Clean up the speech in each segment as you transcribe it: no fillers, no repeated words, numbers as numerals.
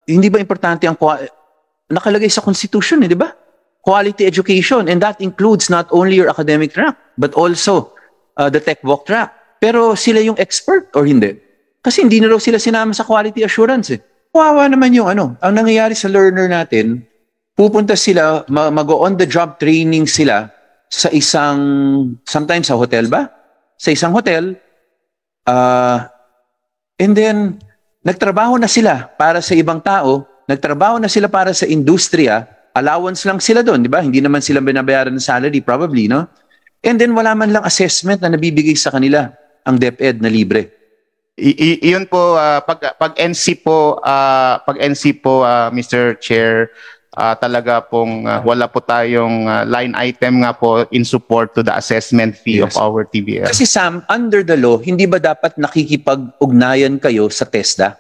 hindi ba importante ang nakalagay sa Constitution, di ba? Quality education, and that includes not only your academic track, but also the tech walk track. Pero sila yung expert or hindi? Kasi hindi na raw sila sinama sa quality assurance eh. Kawawa naman yung ano. Ang nangyayari sa learner natin, pupunta sila, mag-on-the-job training sila sa isang, sometimes sa hotel ba? Sa isang hotel, and then, nagtrabaho na sila para sa ibang tao, nagtrabaho na sila para sa industriya, allowance lang sila doon, di ba? Hindi naman sila binabayaran ng salary, probably, no? And then, wala man lang assessment na nabibigay sa kanila, ang DepEd na libre. Iyon po, pag NC po, Mr. Chair, talaga pong wala po tayong line item nga po in support to the assessment fee of our TVL. Kasi Sam, under the law, hindi ba dapat nakikipag-ugnayan kayo sa TESDA?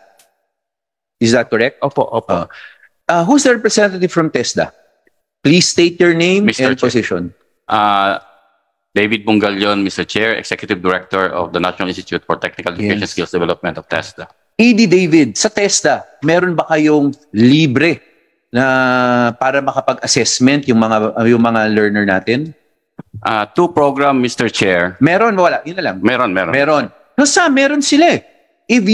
Is that correct? Opo, opo. Who's the representative from TESDA? Please state your name and position. David Bungalyon, Mr. Chair, Executive Director of the National Institute for Technical Education Skills Development of TESDA. ED David, sa TESDA, meron ba kayong libre na para makapag-assessment yung mga learner natin? 2 program, Mr. Chair. Meron, wala. Yun na lang. Meron. No, Sam, meron sila eh. If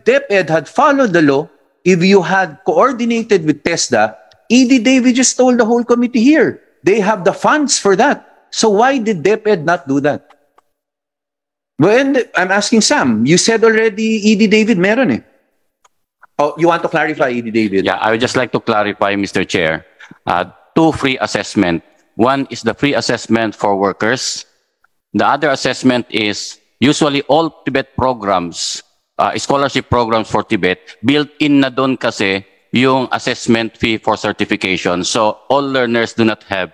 DepEd had followed the law, if you had coordinated with TESDA, ED David just told the whole committee here, they have the funds for that. So why did DepEd not do that? Well, I'm asking Sam, you said already ED David meron eh. Oh, you want to clarify, ED David? Yeah, I would just like to clarify, Mr. Chair. 2 free assessment. One is the free assessment for workers. The other assessment is usually all Tibet programs, scholarship programs for Tibet, built-in na doon kasi yung assessment fee for certification. So all learners do not have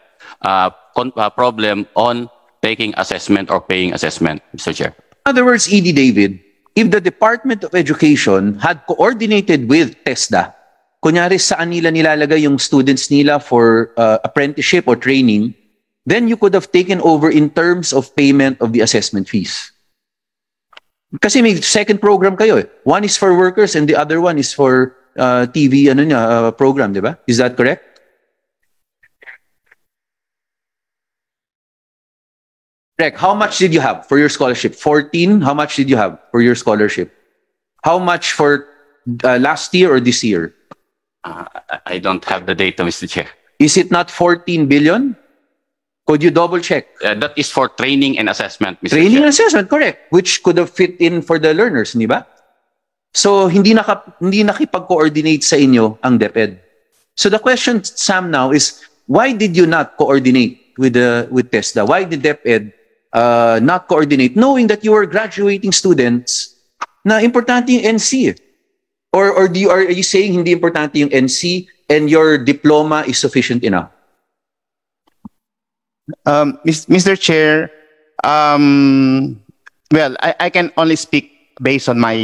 problem on taking assessment or paying assessment, Mr. Chair. In other words, ED David, if the Department of Education had coordinated with TESDA, kunyari saan nila nilalagay yung students nila for apprenticeship or training, then you could have taken over in terms of payment of the assessment fees. Kasi may second program kayo eh. One is for workers and the other one is for TV program, di ba? Is that correct? Correct. How much did you have for your scholarship? 14? How much did you have for your scholarship? How much for last year or this year? I don't have the data, Mr. Chair. Is it not 14 billion? Could you double check? That is for training and assessment, Mr. Training Chair. and assessment, correct. Which could have fit in for the learners, di ba? So, hindi nakipag-coordinate sa inyo ang DepEd. So the question, Sam, now is, why did you not coordinate with TESDA? Why did DepEd not coordinate, knowing that you were graduating students na importante yung NC? Or are you saying hindi importante yung NC and your diploma is sufficient enough? Mr. Chair, well, I can only speak based on my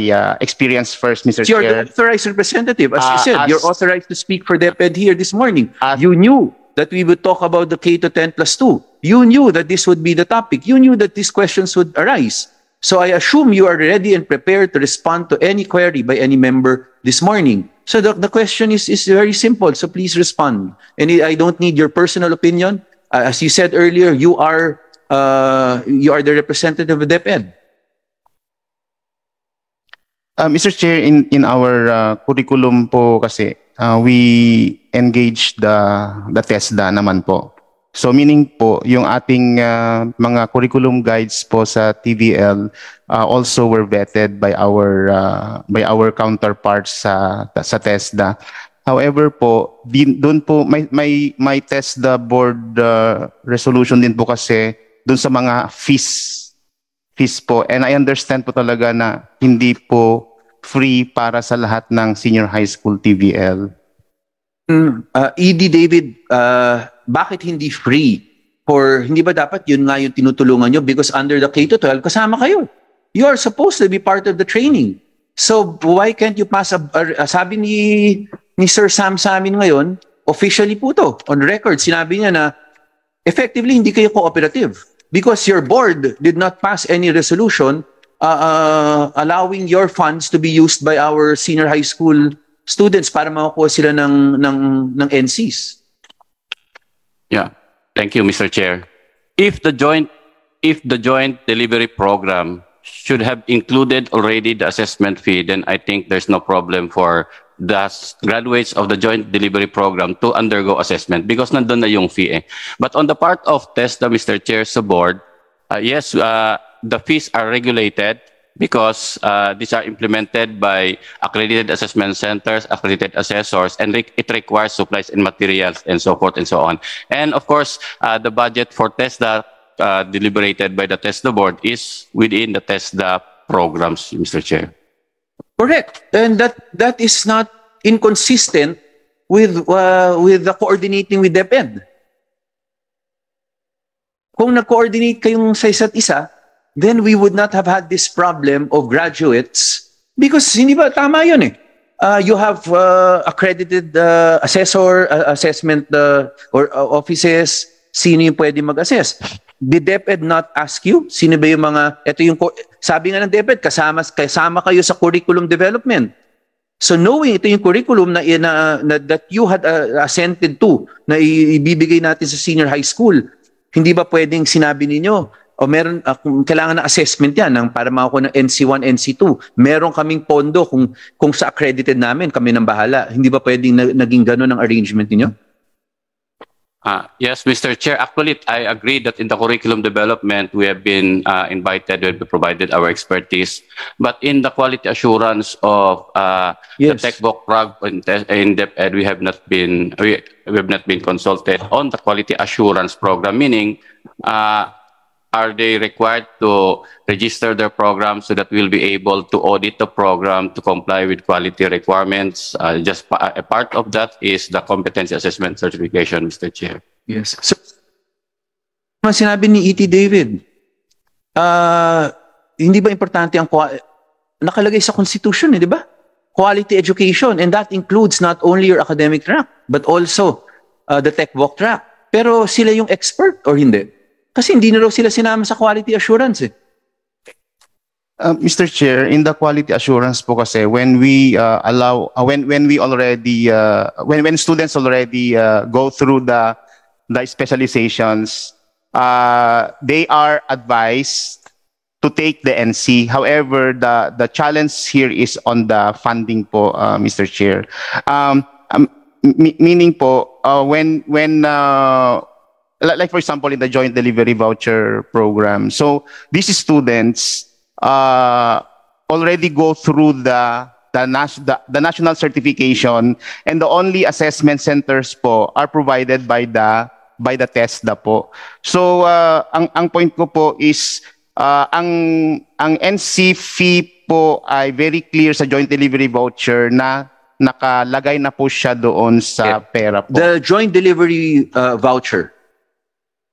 experience first, Mr. You're Chair. the authorized representative. As you said, you're authorized to speak for DepEd here this morning. You knew that we would talk about the K-10+2. You knew that this would be the topic. You knew that these questions would arise. So I assume you are ready and prepared to respond to any query by any member this morning. So the question is very simple. So please respond. And I don't need your personal opinion. As you said earlier, you are the representative of DepEd. Mr. Chair, in our curriculum po kasi, we engage the TESDA naman po. So meaning po, yung ating mga curriculum guides po sa TVL also were vetted by our counterparts sa TESDA. However po, doon po may TESDA board resolution din po kasi doon sa mga fees po. And I understand po talaga na hindi po free para sa lahat ng senior high school TVL. ED David, bakit hindi free? Or hindi ba dapat yun nga yung tinutulungan nyo? Because under the K-12, kasama kayo. You are supposed to be part of the training. So why can't you pass sabi ni Sir Sam sa amin ngayon, officially po to, on record, sinabi niya na effectively hindi kayo cooperative because your board did not pass any resolution allowing your funds to be used by our senior high school students para makukuha sila ng NCs. Yeah. Thank you, Mr. Chair. If the joint delivery program should have included already the assessment fee, then I think there's no problem for the graduates of the joint delivery program to undergo assessment because nandun na yung fee eh. But on the part of TESDA, Mr. Chair, sa board, yes, the fees are regulated because these are implemented by accredited assessment centers, accredited assessors, and it requires supplies and materials and so forth and so on. And of course, the budget for TESDA deliberated by the TESDA board is within the TESDA programs, Mr. Chair. Correct. And that is not inconsistent with the coordinating with DepEd. Kung nag-coordinate kayong sa isa't isa, then we would not have had this problem of graduates because hindi ba tama yun eh. You have accredited assessment or offices, sino yung pwede mag-assess. Did DepEd not ask you? Sino ba yung mga, ito yung, sabi nga ng DepEd, kasama kayo sa curriculum development. So knowing ito yung curriculum na that you had assented to, na ibibigay natin sa senior high school, hindi ba pwedeng sinabi ninyo, o meron, kailangan ng assessment yan para makakuha ng NC1, NC2. Meron kaming pondo kung sa accredited namin, kami nang bahala. Hindi ba pwedeng naging gano'n ang arrangement ninyo? Yes, Mr. Chair. Actually, I agree that in the curriculum development, we have been invited, we have provided our expertise. But in the quality assurance of the TechVoc in DepEd, we have not been consulted on the quality assurance program. Meaning, are they required to register their program so that we'll be able to audit the program to comply with quality requirements? Just a part of that is the competency assessment certification, Mr. Chair. Yes. So, sinabi ni E.T. David, hindi ba importante ang nakalagay sa Constitution, di ba? Quality education, and that includes not only your academic track, but also the TechVoc track. Pero sila yung expert or hindi? Kasi hindi na raw sila sinama sa quality assurance eh. Mr. Chair, in the quality assurance po kasi when we when students already go through the specializations, they are advised to take the NC. However, the challenge here is on the funding po, Mr. Chair. Meaning po when like for example in the joint delivery voucher program, so these students already go through the national certification, and the only assessment centers po are provided by the TESDA po. So ang point ko po is ang NC fee po ay very clear sa joint delivery voucher na nakalagay na po siya doon sa pera po. The joint delivery voucher,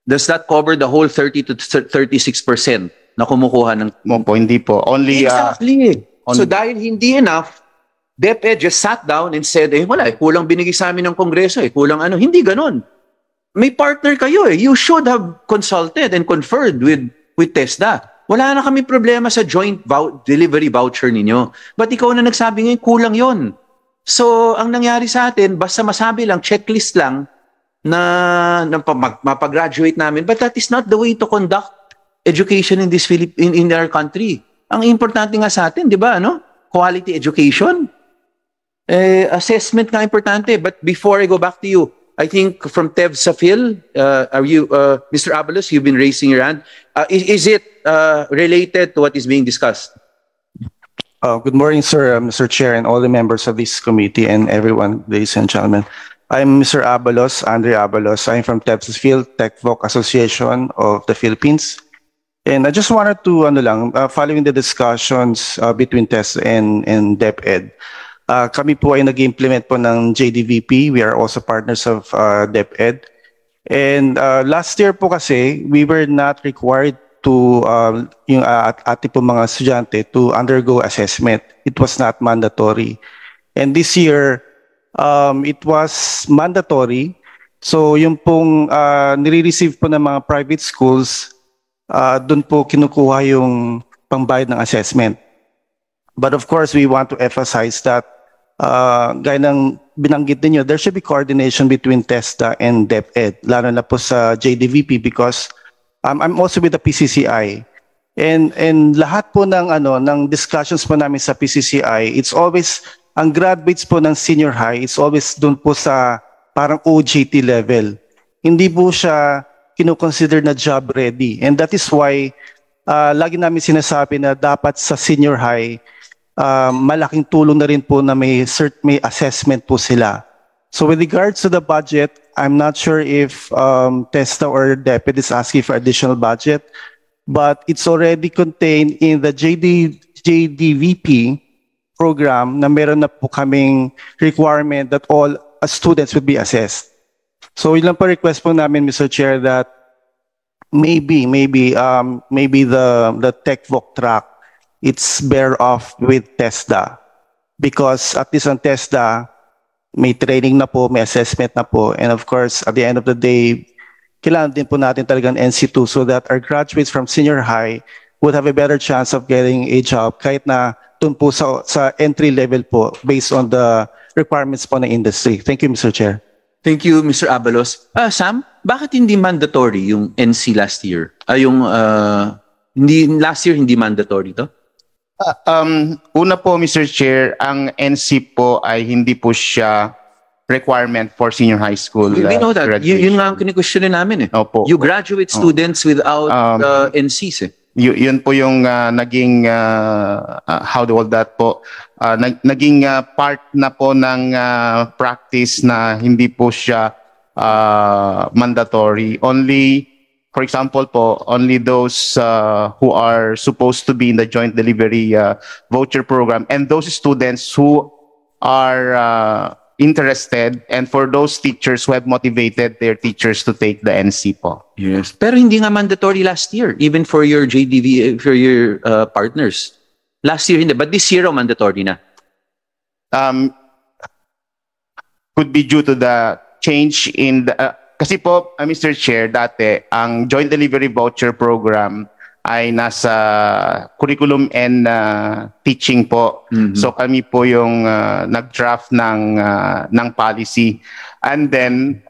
does that cover the whole 30 to 36% na kumukuha ng... Po, hindi po. Only... Exactly. So dahil hindi enough, DepEd just sat down and said, wala, kulang binigay sa amin ng Kongreso, kulang ano. Hindi ganon. May partner kayo . You should have consulted and conferred with TESDA. Wala na kami problema sa joint delivery voucher ninyo. But ikaw na nagsabi ngayon, kulang yon. So ang nangyari sa atin, basta masabi lang, checklist lang, na mapagraduate namin, but that is not the way to conduct education in this in our country. Ang importante nga sa atin, di ba, ano? Quality education. Assessment nga importante. But before I go back to you, I think from Tev Safil, are you, Mr. Abalos, you've been raising your hand. Is it related to what is being discussed? Good morning, sir, Mr. Chair, and all the members of this committee and everyone, ladies and gentlemen. I'm Mr. Abalos, Andre Abalos. I'm from TESDA TechVoc Association of the Philippines. And I just wanted to, following the discussions between TESDA and DepEd, kami po ay nag-implement po ng JDVP. We are also partners of DepEd. And last year po kasi, we were not required to, yung ating po mga estudyante, to undergo assessment. It was not mandatory. And this year, it was mandatory. So yung pong nire-receive po ng mga private schools, doon po kinukuha yung pangbayad ng assessment. But of course, we want to emphasize that gaya ng binanggit ninyo, there should be coordination between TESDA and DepEd, lalo na po sa JDVP because I'm also with the PCCI. And lahat po ng discussions po namin sa PCCI, it's always, ang graduates po ng senior high, it's always dun po sa parang OJT level. Hindi po siya kino-consider na job ready. And that is why lagi namin sinasabi na dapat sa senior high, malaking tulong na rin po na may assessment po sila. So with regards to the budget, I'm not sure if TESDA or DepEd is asking for additional budget, but it's already contained in the JDVP program na meron na po kaming requirement that all students would be assessed. So yun lang po request po namin, Mr. Chair, that maybe the TechVoc track, it's better off with TESDA. Because at least on TESDA, may training na po, may assessment na po. And of course, at the end of the day, kailangan din po natin talagang NC2 so that our graduates from senior high would have a better chance of getting a job kahit na dun po sa entry level po based on the requirements po ng industry. Thank you, Mr. Chair. Thank you, Mr. Abalos. Sam, bakit hindi mandatory yung NC last year? Last year hindi mandatory to? Una po, Mr. Chair, ang NC po ay hindi po siya requirement for senior high school. We know that. Yun nga ang kini-question namin eh. Opo. You graduate students without NCs eh. Yun po yung naging how do you call that po, naging part na po ng practice na hindi po siya mandatory. Only, for example po, only those who are supposed to be in the joint delivery voucher program and those students who are interested, and for those teachers who have motivated their teachers to take the NC po. Yes. Pero hindi nga mandatory last year, even for your JDV, for your partners. Last year hindi, but this year mandatory na. Could be due to the change in the... kasi po, Mr. Chair, dati, ang Joint Delivery Voucher Program ay nasa curriculum and teaching po. Mm-hmm. So kami po yung nag-draft ng policy. And then,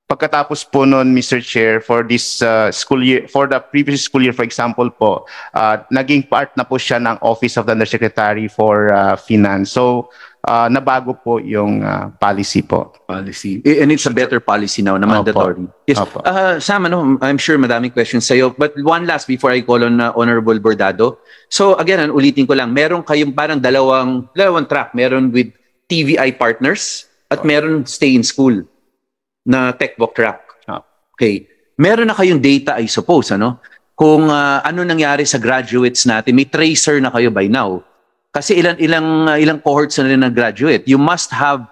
pagkatapos po nun, Mr. Chair, for this school year, for the previous school year, for example po, naging part na po siya ng Office of the Undersecretary for Finance. So, nabago po yung policy po. Policy. And it's a better policy now na mandatory. Opo. Yes. Opo. Sam, I'm sure madaming questions sa'yo. But one last before I call on Honorable Bordado. So again, ulitin ko lang, meron kayong parang dalawang track. Meron with TVI partners at meron stay in school na TechVoc track. Okay. Meron na kayong data, I suppose, ano? Kung ano nangyari sa graduates natin. May tracer na kayo by now. Kasi ilang cohorts na rin nag-graduate. You must have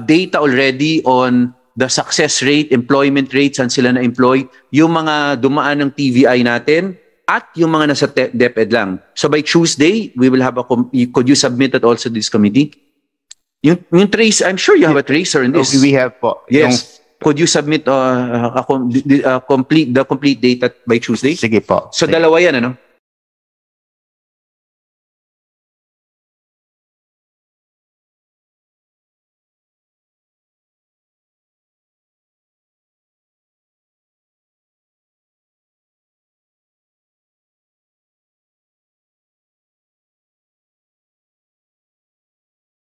data already on the success rate, employment rates, saan sila na-employ, yung mga dumaan ng TVI natin, at yung mga nasa DepEd lang. So by Tuesday, we will have could you submit that also to this committee? Yung trace, I'm sure you have a tracer in this. We have po. Yes. Could you submit the complete data by Tuesday? Sige po. So dalawa yan, ano?